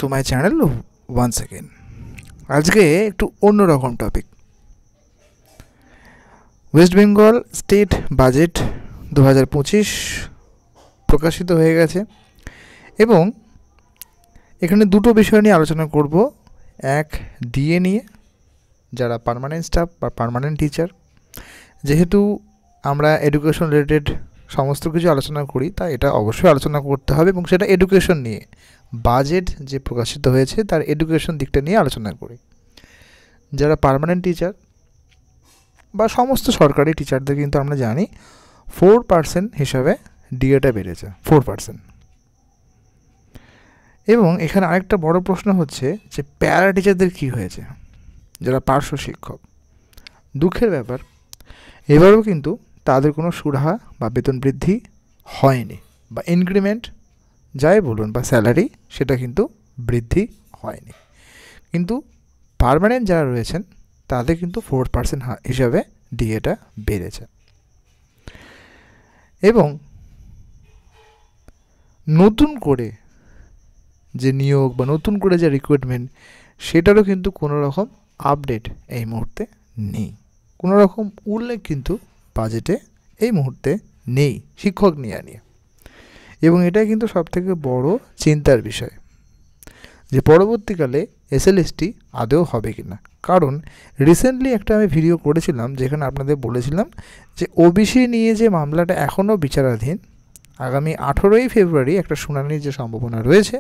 Two my channel once again. আজকে একটু অন্যরকম topic. West Bengal state budget 2025 প্রকাশিত হয়ে গেছে এবং এখানে দুটো বিষয় নিয়ে আলোচনা করব। এক, ডিএ নিয়ে, যারা পার্মানেন্ট স্টাফ বা পার্মানেন্ট টিচার। যেহেতু আমরা এডুকেশন রিলেটেড সমস্ত কিছু আলোচনা করি, তাই এটা অবশ্যই আলোচনা করতে হবে এবং সেটা এডুকেশন নিয়ে। বাজেট যে প্রকাশিত হয়েছে তার এডুকেশন দিকটা নিয়ে আলোচনা করি। যারা পার্মানেন্ট টিচার বা সমস্ত সরকারি টিচারদের কিন্তু আমরা জানি 4% হিসাবে ডিএটা বেড়েছে, 4%। এবং এখানে আরেকটা বড় প্রশ্ন হচ্ছে যে প্যারা টিচারদের কী হয়েছে, যারা পার্শ্ব শিক্ষক। দুঃখের ব্যাপার, এবারও কিন্তু তাদের কোনো সুরাহা বা বেতন বৃদ্ধি হয়নি, বা ইনক্রিমেন্ট যাই বলুন বা স্যালারি, সেটা কিন্তু বৃদ্ধি হয়নি। কিন্তু পার্মানেন্ট যারা রয়েছেন তাদের কিন্তু 4% হিসাবে ডিএটা বেড়েছে। এবং নতুন করে যে নিয়োগ বা নতুন করে যে রিক্রুটমেন্ট, সেটারও কিন্তু কোনো রকম আপডেট এই মুহূর্তে নেই, কোনো রকম উল্লেখ কিন্তু বাজেটে এই মুহূর্তে নেই শিক্ষক নিয়ে। এবং এটাই কিন্তু সবথেকে বড় চিন্তার বিষয়, যে পরবর্তীকালে এসএলএসটি আদৌ হবে কি না। কারণ রিসেন্টলি একটা আমি ভিডিও করেছিলাম যেখানে আপনাদের বলেছিলাম যে ওবিসি নিয়ে যে মামলাটা এখনও বিচারাধীন, আগামী 18ই ফেব্রুয়ারি একটা শুনানির যে সম্ভাবনা রয়েছে,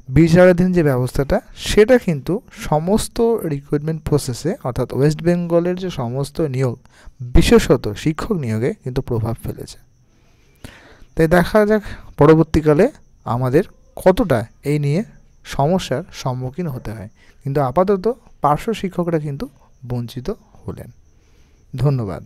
বিচারাধীন যে ব্যবস্থাটা, সেটা কিন্তু সমস্ত রিক্রুটমেন্ট প্রসেসে, অর্থাৎ ওয়েস্ট বেঙ্গলের যে সমস্ত নিয়োগ, বিশেষত শিক্ষক নিয়োগে কিন্তু প্রভাব ফেলেছে। তাই দেখা যাক পরবর্তীকালে আমাদের কতটা এই নিয়ে সমস্যার সম্মুখীন হতে হয়। কিন্তু আপাতত পার্শ্ব শিক্ষকরা কিন্তু বঞ্চিত হলেন। ধন্যবাদ।